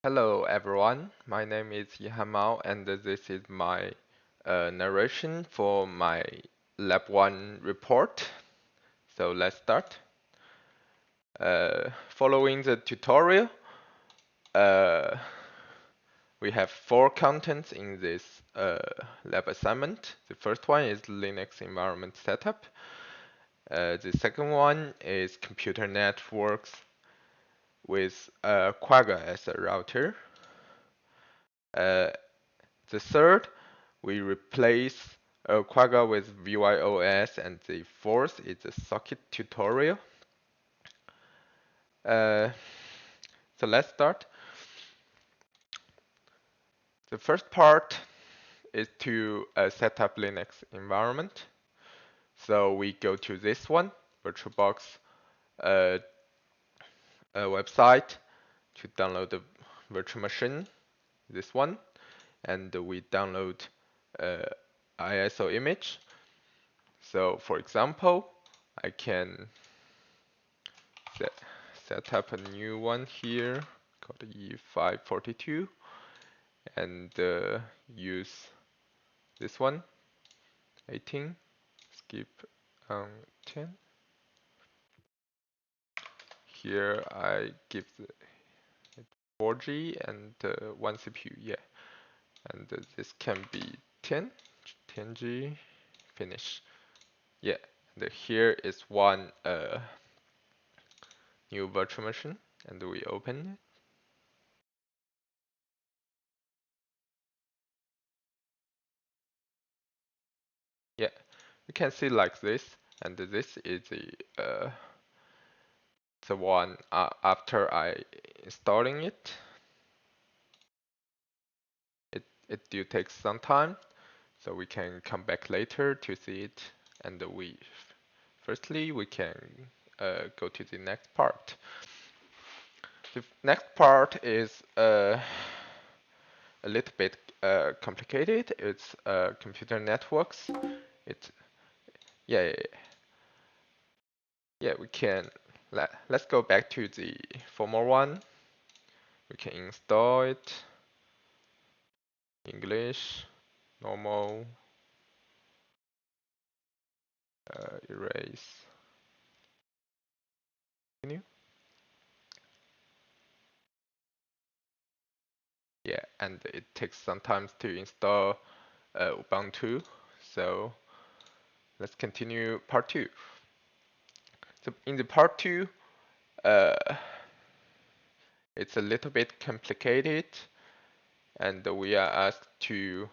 Hello everyone, my name is Yihan Mao and this is my narration for my Lab 1 report. So let's start. Following the tutorial, uh, we have 4 contents in this lab assignment. The first one is Linux environment setup. The second one is computer networks with Quagga as a router. The third, we replace Quagga with VYOS, and the fourth is the socket tutorial. So let's start. The first part is to set up Linux environment. So we go to this one, VirtualBox website to download the virtual machine, this one, and we download ISO image. So for example, I can set up a new one here called E542 and use this one, 18, skip 10. Here I give it 4G and 1 CPU, yeah. And this can be 10G, finish. Yeah, and here is one new virtual machine, and we open it. Yeah, you can see like this, and this is the one after I installing it. It do take some time, so we can come back later to see it. And firstly we can go to the next part. The next part is a little bit complicated. It's computer networks. It's yeah, yeah, we can let's go back to the former one. We can install it. English, normal, erase, continue. Yeah, and it takes some time to install Ubuntu. So let's continue part 2. So in the part 2, uh, it's a little bit complicated, and we are asked to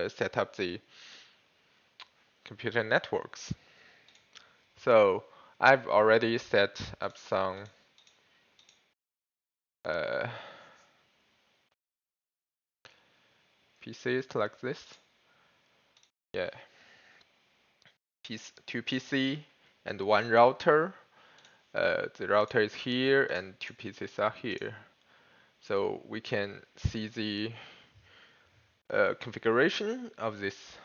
set up the computer networks. So I've already set up some PCs like this. Yeah, 2 PC and 1 router. The router is here and 2 PCs are here. So we can see the configuration of this.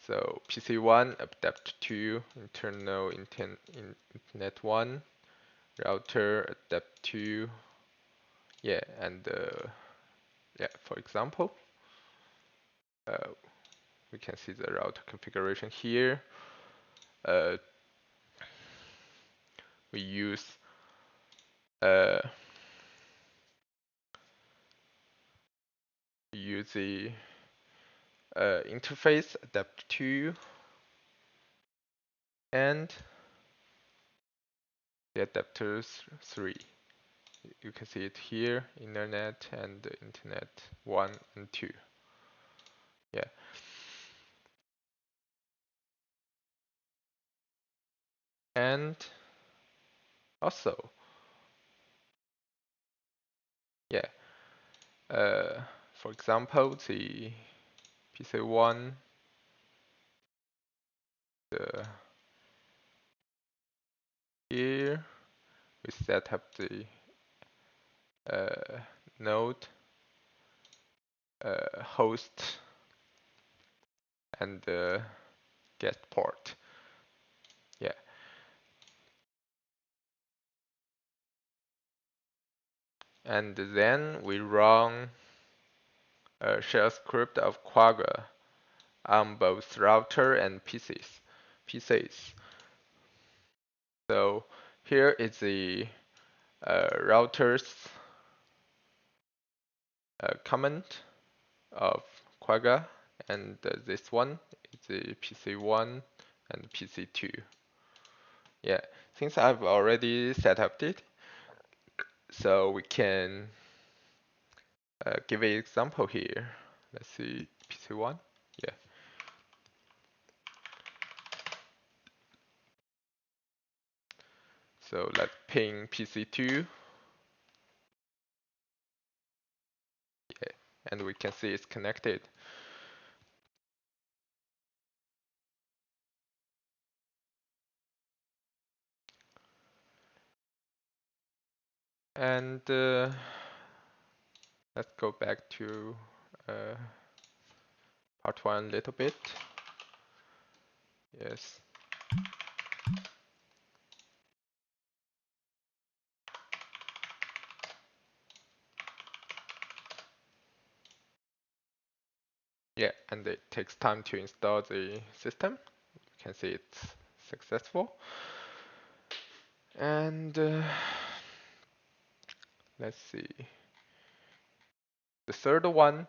So PC1, adapt 2, internal internet 1, router adapt 2. Yeah, and yeah, for example, we can see the router configuration here. We use the interface adapt 2 and the adapter 3. You can see it here, internet and internet 1 and 2. Yeah. And also, yeah, for example, the PC1, the here we set up the node, host, and the get port. Yeah. and then we run a shell script of Quagga on both router and PCs. So here is the router's comment of Quagga, and this one is the PC1 and PC2. Yeah, since I've already set up it, so we can give an example here. Let's see, PC1. Yeah. So let's ping PC2. Yeah, and we can see it's connected. And let's go back to part one a little bit. Yes. Yeah, and it takes time to install the system. You can see it's successful. And let's see. The third one,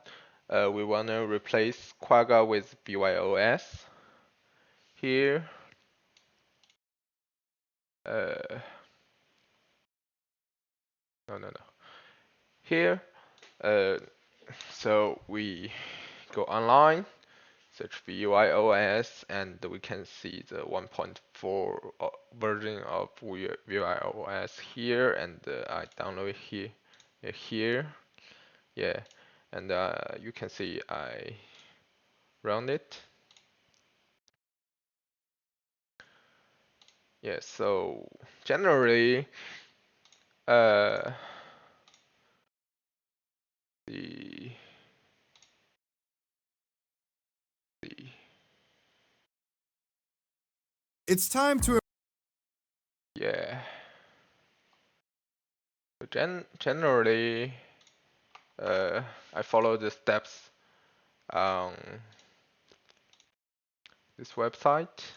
we want to replace Quagga with BYOS. Here, no. Here, so we go online, search BYOS, and we can see the 1.4 version of BYOS here, and I download here. Yeah, and you can see I run it. Yeah, so generally, uh, the It's time to. yeah. So generally, I follow the steps on this website.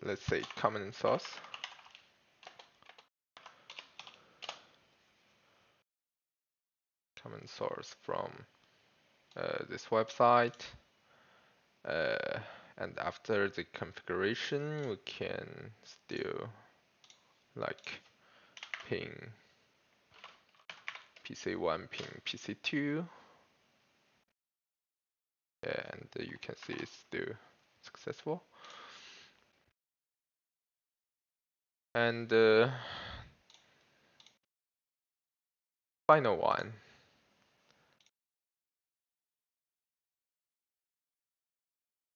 Let's say common source. Common source from this website. And after the configuration, we can still like ping PC1, ping PC2. And you can see it's still successful. And final one.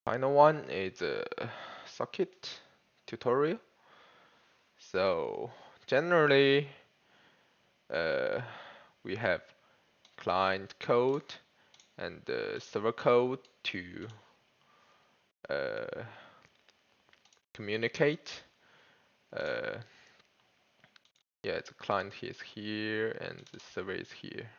Final one is a socket tutorial. So generally, we have client code and server code to communicate. Yeah, the client is here and the server is here.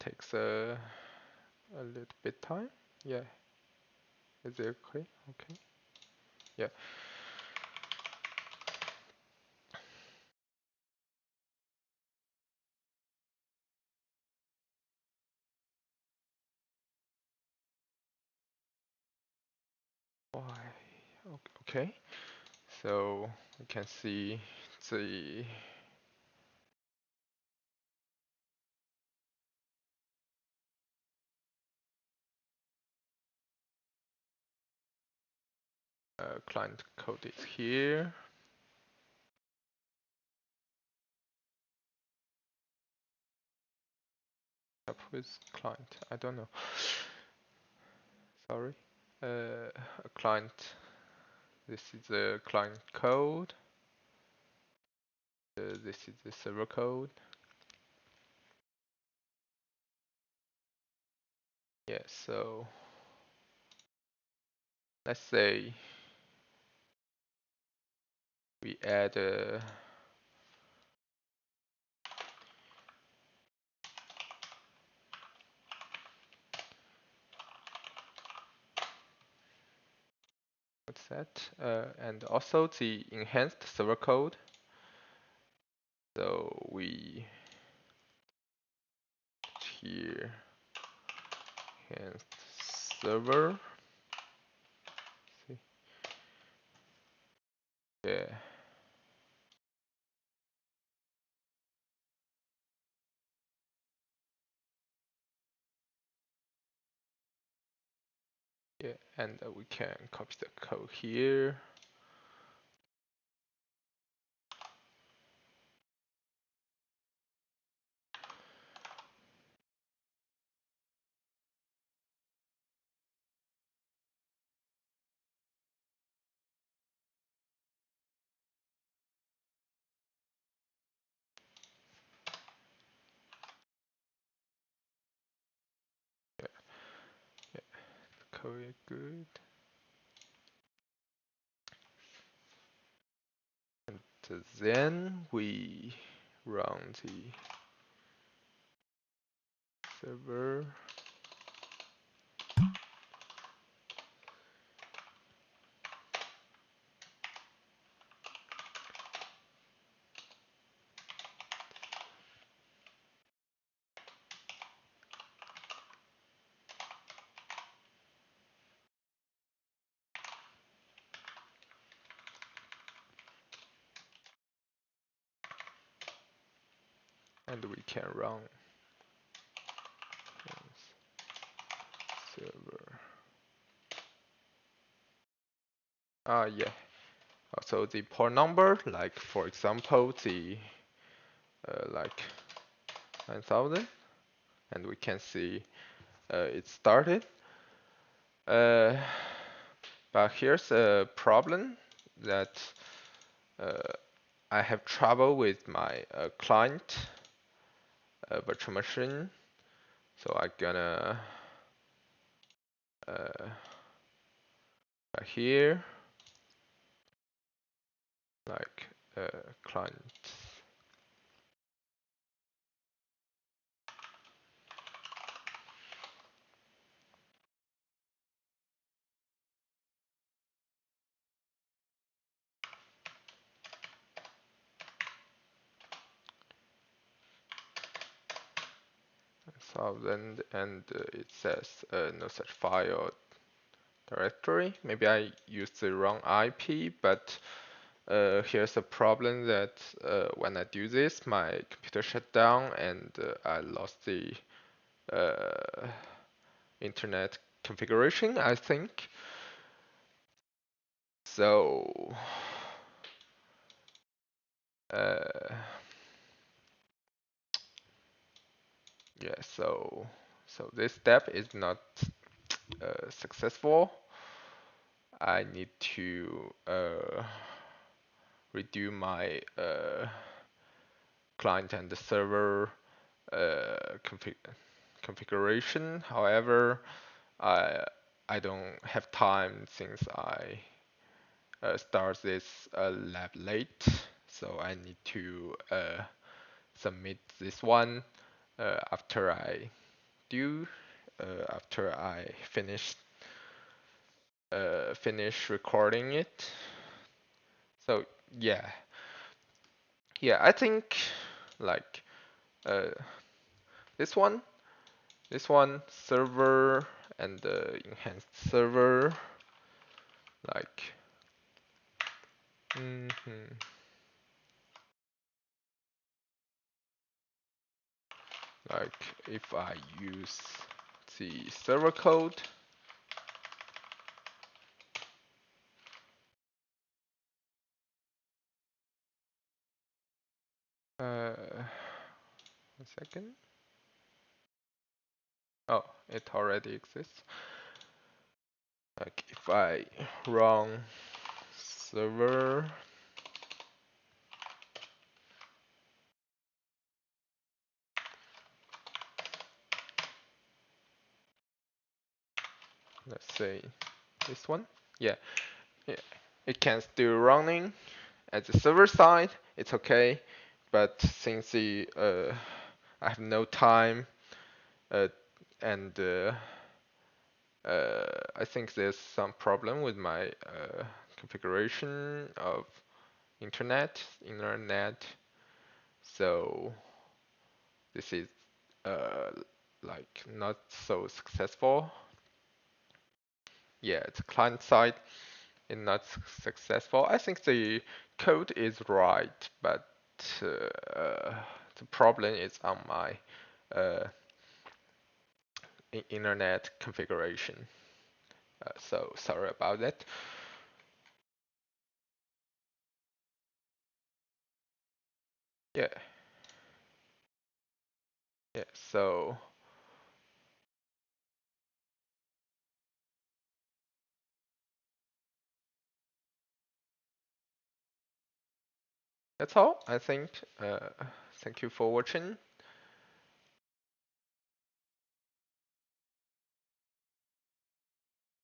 takes a little bit time. Yeah, is it okay? Okay. Yeah. Why? Okay. So we can see the client code is here. Up with client. I don't know. Sorry. A client. This is the client code. This is the server code. Yeah. So let's say we add a what's that? And also the enhanced server code. So we here enhanced server. See? Yeah. Yeah, and we can copy the code here. Yeah, yeah, the code is good. And then we run the server. And we can run server. Yeah. Also the port number, like for example, the like 9000, and we can see it started. Uh, but here's a problem that uh, I have trouble with my client virtual machine. So I'm gonna uh, here like client. Thousand and it says no such file directory. Maybe I used the wrong IP, but here's a problem that when I do this, my computer shut down and I lost the uh, internet configuration, I think. So uh, yeah, so this step is not successful. I need to redo my client and the server configuration. However, I I don't have time since I start this lab late, so I need to submit this one after I due after I finish recording it. So yeah, yeah, I think like uh, this one, this one server and the enhanced server, like mhm, like if I use the server code, one second. Oh, it already exists. Like if I run server, let's say this one, yeah, yeah, it can still running at the server side. It's okay, but since I have no time, uh, and I think there's some problem with my configuration of internet. So this is uh, like not so successful. Yeah, it's client side is not successful. I think the code is right, but the problem is on my uh, internet configuration. So sorry about that. Yeah, yeah. So that's all. I think. Thank you for watching.